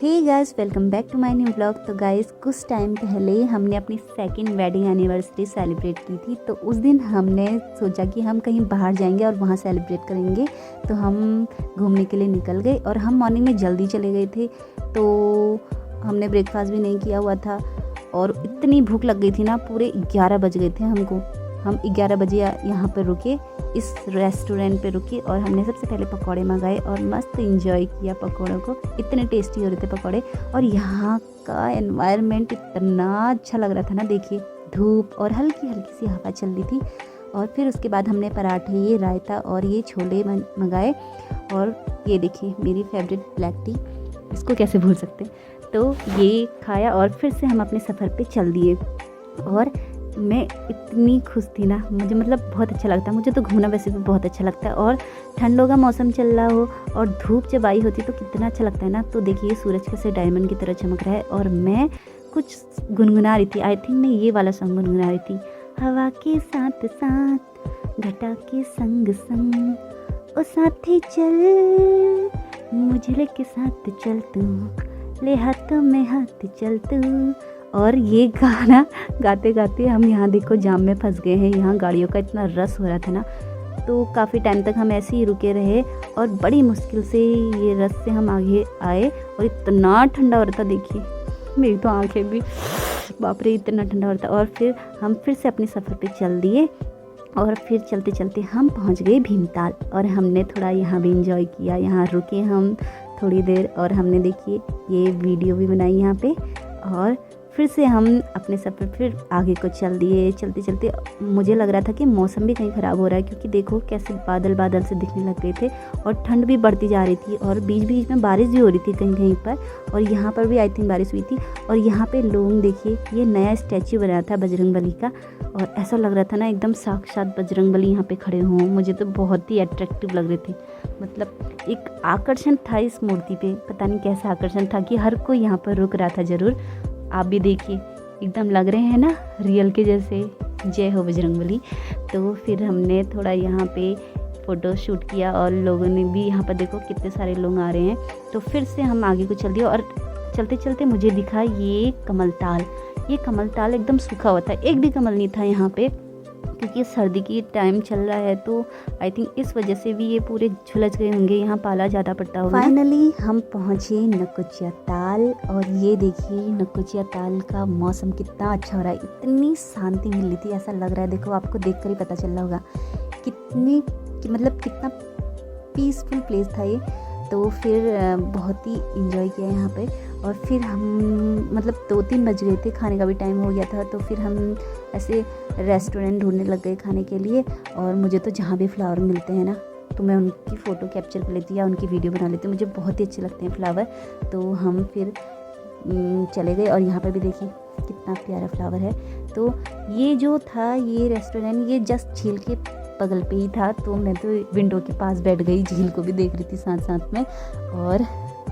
Hey guys, welcome back to my new blog. तो guys, कुछ time पहले हमने अपनी सेकंड वेडिंग एनिवर्सरी सेलिब्रेट की थी। तो उस दिन हमने सोचा कि हम कहीं बाहर जाएंगे और वहाँ सेलिब्रेट करेंगे। तो हम घूमने के लिए निकल गए और हम मॉर्निंग में जल्दी चले गए थे। तो हमने ब्रेकफास्ट भी नहीं किया हुआ था और इतनी भूख लग गई थी ना, पूरे 11 बज गए थे हमको। हम 11 बजे यहाँ पर रुके, इस रेस्टोरेंट पे रुके और हमने सबसे पहले पकौड़े मंगाए और मस्त एंजॉय किया पकौड़ों को। इतने टेस्टी हो रहे थे पकौड़े और यहाँ का एनवायरनमेंट इतना अच्छा लग रहा था ना। देखिए, धूप और हल्की हल्की सी हवा चल रही थी। और फिर उसके बाद हमने पराठे, ये रायता और ये छोले मंगाए। और ये देखिए मेरी फेवरेट ब्लैक टी, इसको कैसे भूल सकते। तो ये खाया और फिर से हम अपने सफ़र पे चल दिए। और मैं इतनी खुश थी ना, मुझे मतलब बहुत अच्छा लगता है। मुझे तो घूमना वैसे भी बहुत अच्छा लगता है। और ठंडों का मौसम चल रहा हो और धूप जब आई होती तो कितना अच्छा लगता है ना। तो देखिए सूरज कैसे डायमंड की तरह चमक रहा है और मैं कुछ गुनगुना रही थी। आई थिंक मैं ये वाला सॉन्ग गुनगुना रही थी। हवा के साथ साथ, घटा के संग संग, ओ साथी चल, मुझे के साथ चल तू, ले हाथों में हाथ चल तू। और ये गाना गाते गाते हम यहाँ देखो जाम में फंस गए हैं। यहाँ गाड़ियों का इतना रश हो रहा था ना, तो काफ़ी टाइम तक हम ऐसे ही रुके रहे और बड़ी मुश्किल से ये रश से हम आगे आए। और इतना ठंडा हो रहा था, देखिए मेरी तो आंखें भी, बाप रे इतना ठंडा हो रहा था। और फिर हम फिर से अपने सफ़र पे चल दिए और फिर चलते चलते हम पहुँच गए भीमताल। और हमने थोड़ा यहाँ भी इंजॉय किया। यहाँ रुके हम थोड़ी देर और हमने देखिए ये वीडियो भी बनाई यहाँ पे। और फिर से हम अपने सफ़र फिर आगे को चल दिए। चलते चलते मुझे लग रहा था कि मौसम भी कहीं ख़राब हो रहा है, क्योंकि देखो कैसे बादल बादल से दिखने लग गए थे और ठंड भी बढ़ती जा रही थी और बीच बीच में बारिश भी हो रही थी कहीं कहीं पर। और यहाँ पर भी आई थिंक बारिश हुई थी। और यहाँ पे लोग देखिए, ये नया स्टैचू बनाया था बजरंगबली का और ऐसा लग रहा था ना एकदम साक्षात बजरंगबली यहाँ पे खड़े हों। मुझे तो बहुत ही अट्रैक्टिव लग रहे थे। मतलब एक आकर्षण था इस मूर्ति पे, पता नहीं कैसा आकर्षण था कि हर कोई यहाँ पर रुक रहा था ज़रूर। आप भी देखिए, एकदम लग रहे हैं ना रियल के जैसे। जय हो बजरंगबली। तो फिर हमने थोड़ा यहाँ पे फ़ोटो शूट किया और लोगों ने भी, यहाँ पर देखो कितने सारे लोग आ रहे हैं। तो फिर से हम आगे को चल दिए और चलते चलते मुझे दिखा ये कमलताल। ये कमलताल एकदम सूखा हुआ था, एक भी कमल नहीं था यहाँ पे, क्योंकि सर्दी की टाइम चल रहा है। तो आई थिंक इस वजह से भी ये पूरे झुलस गए होंगे, यहाँ पाला ज़्यादा पड़ता होगा। फाइनली हम पहुँचे नकुचिया ताल और ये देखिए नकुचिया ताल का मौसम कितना अच्छा हो रहा है। इतनी शांति मिल रही थी, ऐसा लग रहा है, देखो आपको देखकर ही पता चल रहा होगा मतलब कितना पीसफुल प्लेस था ये। तो फिर बहुत ही इंजॉय किया यहाँ पे। और फिर हम मतलब 2-3 बज गए थे, खाने का भी टाइम हो गया था। तो फिर हम ऐसे रेस्टोरेंट ढूंढने लग गए खाने के लिए। और मुझे तो जहाँ भी फ्लावर मिलते हैं ना, तो मैं उनकी फ़ोटो कैप्चर कर लेती या उनकी वीडियो बना लेती हूँ। मुझे बहुत ही अच्छे लगते हैं फ्लावर। तो हम फिर चले गए और यहाँ पर भी देखिए कितना प्यारा फ्लावर है। तो ये जो था ये रेस्टोरेंट, ये जस्ट झील के बगल पे ही था। तो मैं तो विंडो के पास बैठ गई, झील को भी देख रही थी साथ साथ में और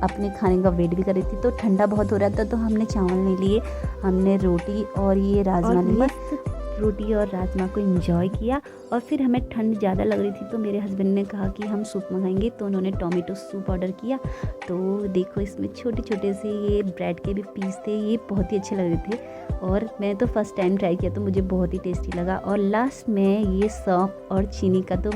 अपने खाने का वेट भी कर रही थी। तो ठंडा बहुत हो रहा था तो हमने चावल नहीं लिए, हमने रोटी और ये राजमा लिए। रोटी और राजमा को एंजॉय किया। और फिर हमें ठंड ज़्यादा लग रही थी तो मेरे हस्बैंड ने कहा कि हम सूप मंगाएंगे, तो उन्होंने टोमेटो सूप ऑर्डर किया। तो देखो इसमें छोटे छोटे से ये ब्रेड के भी पीस थे, ये बहुत ही अच्छे लग रहे थे। और मैं तो फर्स्ट टाइम ट्राई किया तो मुझे बहुत ही टेस्टी लगा। और लास्ट में ये सौंफ और चीनी का तो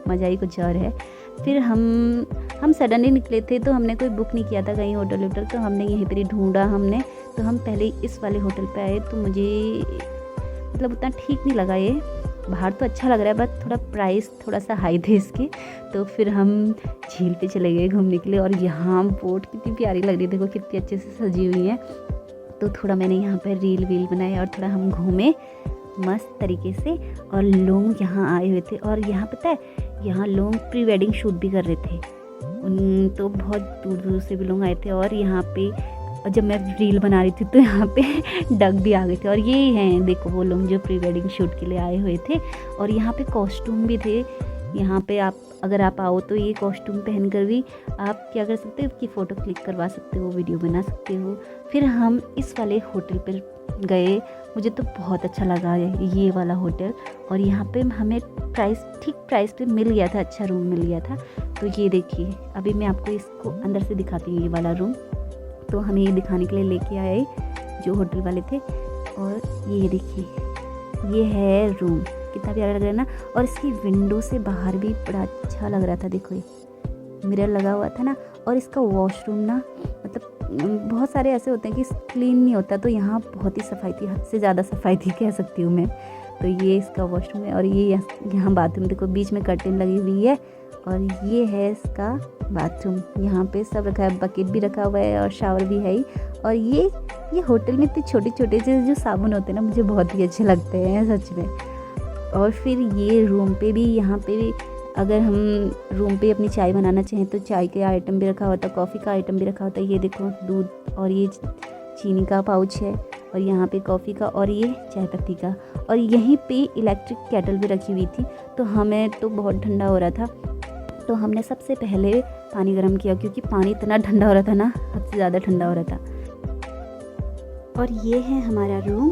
मज़ा ही कुछ और है। फिर हम सडनली निकले थे तो हमने कोई बुक नहीं किया था कहीं होटल वोटल, तो हमने यहीं पर ही ढूंढा हमने। तो हम पहले इस वाले होटल पे आए। तो मुझे मतलब उतना ठीक नहीं लगा ये, बाहर तो अच्छा लग रहा है बट थोड़ा प्राइस थोड़ा सा हाई थे इसके। तो फिर हम झील पे चले गए घूमने के लिए। और यहाँ बोट कितनी प्यारी लग रही है, देखो कितनी अच्छे से सजी हुई है। तो थोड़ा मैंने यहाँ पर रील वील बनाए और थोड़ा हम घूमे मस्त तरीके से। और लोग यहाँ आए हुए थे और यहाँ पता है, यहाँ लोग प्री वेडिंग शूट भी कर रहे थे। तो बहुत दूर दूर से भी लोग आए थे। और यहाँ पे जब मैं रील बना रही थी तो यहाँ पे डक भी आ गए थे। और ये हैं देखो वो लोग जो प्री वेडिंग शूट के लिए आए हुए थे। और यहाँ पे कॉस्ट्यूम भी थे। यहाँ पे आप अगर आप आओ तो ये कॉस्ट्यूम पहनकर भी आप क्या कर सकते हो कि फ़ोटो क्लिक करवा सकते हो, वीडियो बना सकते हो। फिर हम इस वाले होटल पर गए, मुझे तो बहुत अच्छा लगा ये वाला होटल। और यहाँ पे हमें ठीक प्राइस पे मिल गया था, अच्छा रूम मिल गया था। तो ये देखिए अभी मैं आपको इसको अंदर से दिखाती हूँ, ये वाला रूम। तो हमें ये दिखाने के लिए लेके आए जो होटल वाले थे। और ये देखिए, ये है रूम, कितना प्यारा लग रहा है ना। और इसकी विंडो से बाहर भी बड़ा अच्छा लग रहा था। देखो ये मिरर लगा हुआ था ना। और इसका वॉशरूम ना, मतलब बहुत सारे ऐसे होते हैं कि क्लीन नहीं होता, तो यहाँ बहुत ही सफाई थी, हद से ज़्यादा सफाई थी कह सकती हूँ मैं। तो ये इसका वॉशरूम है। और ये यहाँ बाथरूम, देखो बीच में कर्टेन लगी हुई है। और ये है इसका बाथरूम, यहाँ पे सब रखा है, बकेट भी रखा हुआ है और शावर भी है ही। और ये होटल में इतने छोटे छोटे से जो साबुन होते हैं ना, मुझे बहुत ही अच्छे लगते हैं सच में। और फिर ये रूम पे भी, यहाँ पे भी अगर हम रूम पे अपनी चाय बनाना चाहें तो चाय के आइटम भी रखा होता है, कॉफ़ी का आइटम भी रखा होता है। ये देखो दूध, और ये चीनी का पाउच है, और यहाँ पे कॉफ़ी का, और ये चाय पत्ती का। और यहीं पे इलेक्ट्रिक केटल भी रखी हुई थी। तो हमें तो बहुत ठंडा हो रहा था, तो हमने सबसे पहले पानी गर्म किया, क्योंकि पानी इतना ठंडा हो रहा था ना, हद से ज़्यादा ठंडा हो रहा था। और ये है हमारा रूम,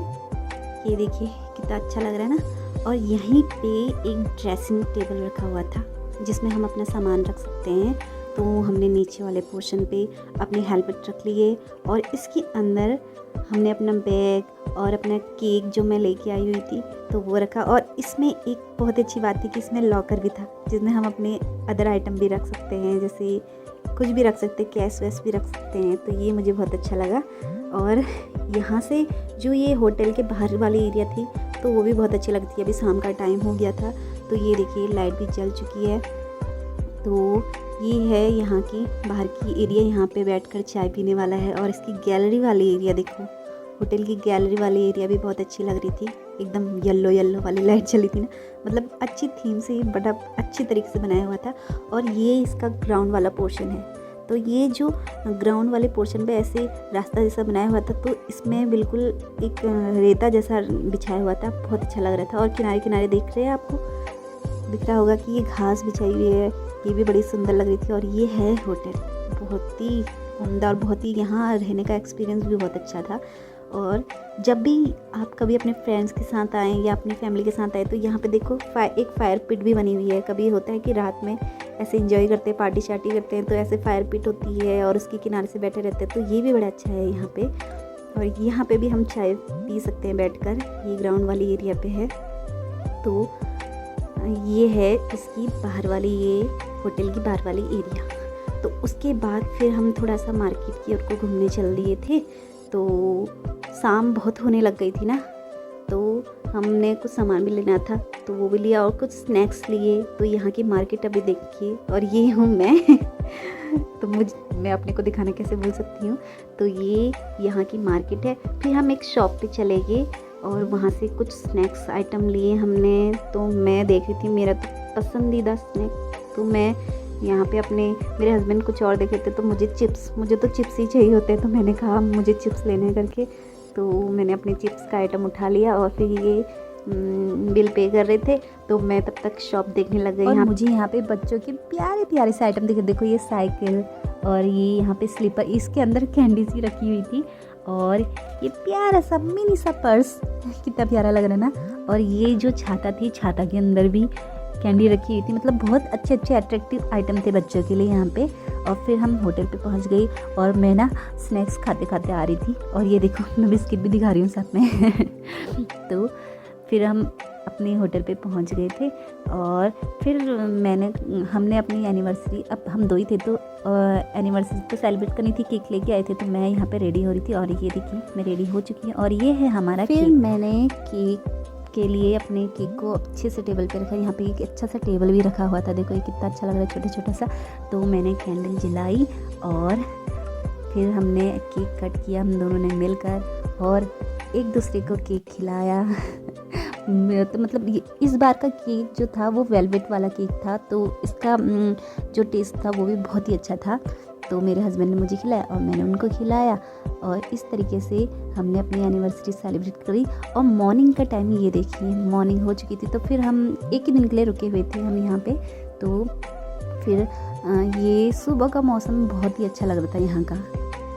ये देखिए कितना अच्छा लग रहा है ना। और यहीं पे एक ड्रेसिंग टेबल रखा हुआ था, जिसमें हम अपना सामान रख सकते हैं। तो हमने नीचे वाले पोर्शन पे अपनी हेलमेट रख लिए, और इसके अंदर हमने अपना बैग और अपना केक जो मैं लेके आई हुई थी तो वो रखा। और इसमें एक बहुत अच्छी बात थी कि इसमें लॉकर भी था, जिसमें हम अपने अदर आइटम भी रख सकते हैं, जैसे कुछ भी रख सकते हैं, कैश वैश भी रख सकते हैं। तो ये मुझे बहुत अच्छा लगा। और यहाँ से जो ये होटल के बाहर वाली एरिया थी तो वो भी बहुत अच्छी लगती है। अभी शाम का टाइम हो गया था, तो ये देखिए लाइट भी जल चुकी है। तो ये है यहाँ की बाहर की एरिया, यहाँ पे बैठकर चाय पीने वाला है। और इसकी गैलरी वाली एरिया देखो, होटल की गैलरी वाली एरिया भी बहुत अच्छी लग रही थी, एकदम येलो येलो वाली लाइट चली थी ना, मतलब अच्छी थीम से बड़ा अच्छी तरीके से बनाया हुआ था। और ये इसका ग्राउंड वाला पोर्शन है। तो ये जो ग्राउंड वाले पोर्शन पे ऐसे रास्ता जैसा बनाया हुआ था, तो इसमें बिल्कुल एक रेता जैसा बिछाया हुआ था, बहुत अच्छा लग रहा था। और किनारे किनारे देख रहे हैं, आपको दिख रहा होगा कि ये घास बिछाई हुई है, ये भी बड़ी सुंदर लग रही थी। और ये है होटल, बहुत ही उम्दा, और बहुत ही यहाँ रहने का एक्सपीरियंस भी बहुत अच्छा था। और जब भी आप कभी अपने फ्रेंड्स के साथ आएँ या अपनी फैमिली के साथ आए, तो यहाँ पे देखो एक फायर पिट भी बनी हुई है। कभी होता है कि रात में ऐसे एंजॉय करते हैं, पार्टी शार्टी करते हैं, तो ऐसे फायर पिट होती है और उसके किनारे से बैठे रहते हैं, तो ये भी बड़ा अच्छा है यहाँ पे। और यहाँ पे भी हम चाय पी सकते हैं बैठकर, ये ग्राउंड वाली एरिया पे है। तो ये है इसकी बाहर वाली, ये होटल की बाहर वाली एरिया। तो उसके बाद फिर हम थोड़ा सा मार्केट की ओर को घूमने चल दिए थे। तो शाम बहुत होने लग गई थी ना, तो हमने कुछ सामान भी लेना था, तो वो भी लिया और कुछ स्नैक्स लिए। तो यहाँ की मार्केट अभी देखिए, और ये हूँ मैं तो मैं अपने को दिखाना कैसे भूल सकती हूँ। तो ये यहाँ की मार्केट है। फिर हम एक शॉप पे चले गए और वहाँ से कुछ स्नैक्स आइटम लिए हमने। तो मैं देख रही थी मेरा तो पसंदीदा स्नैक, तो मैं यहाँ पे अपने, मेरे हस्बैंड कुछ और देख रहे थे, तो मुझे तो चिप्स ही चाहिए होते हैं। तो मैंने कहा मुझे चिप्स लेने करके, तो मैंने अपने चिप्स का आइटम उठा लिया। और फिर ये बिल पे कर रहे थे, तो मैं तब तक शॉप देखने लग गई। और मुझे यहाँ पे बच्चों के प्यारे प्यारे से आइटम दिखे। देखो ये साइकिल, और ये यहाँ पे स्लीपर, इसके अंदर कैंडी सी रखी हुई थी। और ये प्यारा सा मिनी सा पर्स, कितना प्यारा लग रहा है ना। और ये जो छाता थी, छाता के अंदर भी कैंडी रखी हुई थी। मतलब बहुत अच्छे अच्छे अट्रैक्टिव आइटम थे बच्चों के लिए यहाँ पे। और फिर हम होटल पे पहुँच गई, और मैं ना स्नैक्स खाते खाते आ रही थी। और ये देखो मैं बिस्किट भी दिखा रही हूँ साथ में तो फिर हम अपने होटल पे पहुँच गए थे। और फिर हमने अपनी एनिवर्सरी, अब हम दो ही थे, तो एनिवर्सरी तो सेलिब्रेट करनी थी, केक लेके आए थे। तो मैं यहाँ पे रेडी हो रही थी, और ये देखिए मैं रेडी हो चुकी हूँ। और ये है हमारा केक। मैंने केक के लिए अपने केक को अच्छे से टेबल पे रखा। यहाँ पे एक अच्छा सा टेबल भी रखा हुआ था, देखो ये कितना अच्छा लग रहा है, छोटा छोटा सा। तो मैंने कैंडल जलाई और फिर हमने केक कट किया, हम दोनों ने मिलकर, और एक दूसरे को केक खिलाया तो मतलब इस बार का केक जो था वो वेलवेट वाला केक था, तो इसका जो टेस्ट था वो भी बहुत ही अच्छा था। तो मेरे हस्बैंड ने मुझे खिलाया और मैंने उनको खिलाया, और इस तरीके से हमने अपनी एनिवर्सरी सेलिब्रेट करी। और मॉर्निंग का टाइम ये देखिए, मॉर्निंग हो चुकी थी। तो फिर हम एक ही दिन के लिए रुके हुए थे हम यहाँ पे। तो फिर ये सुबह का मौसम बहुत ही अच्छा लग रहा था यहाँ का।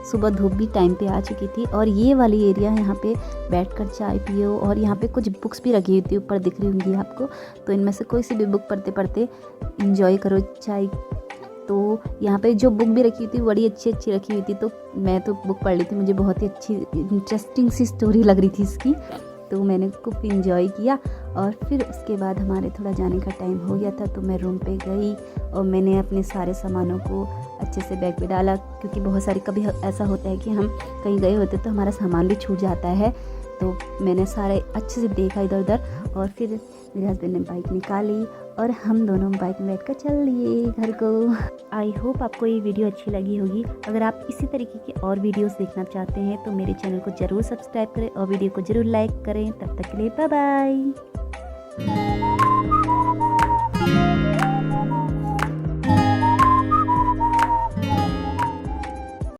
सुबह धूप भी टाइम पे आ चुकी थी। और ये वाली एरिया यहाँ पे बैठकर चाय पियो, और यहाँ पे कुछ बुक्स भी रखी हुई थी, ऊपर दिख रही होंगी आपको। तो इनमें से कोई सी भी बुक पढ़ते पढ़ते इंजॉय करो चाय। तो यहाँ पे जो बुक भी रखी हुई थी बड़ी अच्छी अच्छी रखी हुई थी, तो मैं तो बुक पढ़ ली थी, मुझे बहुत ही अच्छी इंटरेस्टिंग सी स्टोरी लग रही थी इसकी, तो मैंने खूब इंजॉय किया। और फिर उसके बाद हमारे थोड़ा जाने का टाइम हो गया था, तो मैं रूम पे गई और मैंने अपने सारे सामानों को अच्छे से बैग पे डाला, क्योंकि बहुत सारी कभी ऐसा होता है कि हम कहीं गए होते तो हमारा सामान भी छूट जाता है। तो मैंने सारे अच्छे से देखा इधर उधर, और फिर मेरे हस्बैंड ने बाइक निकाली और हम दोनों बाइक में बैठ कर चल लिए घर को। आई होप आपको ये वीडियो अच्छी लगी होगी। अगर आप इसी तरीके की और वीडियोस देखना चाहते हैं तो मेरे चैनल को ज़रूर सब्सक्राइब करें और वीडियो को ज़रूर लाइक करें। तब तक के लिए बाय बाय।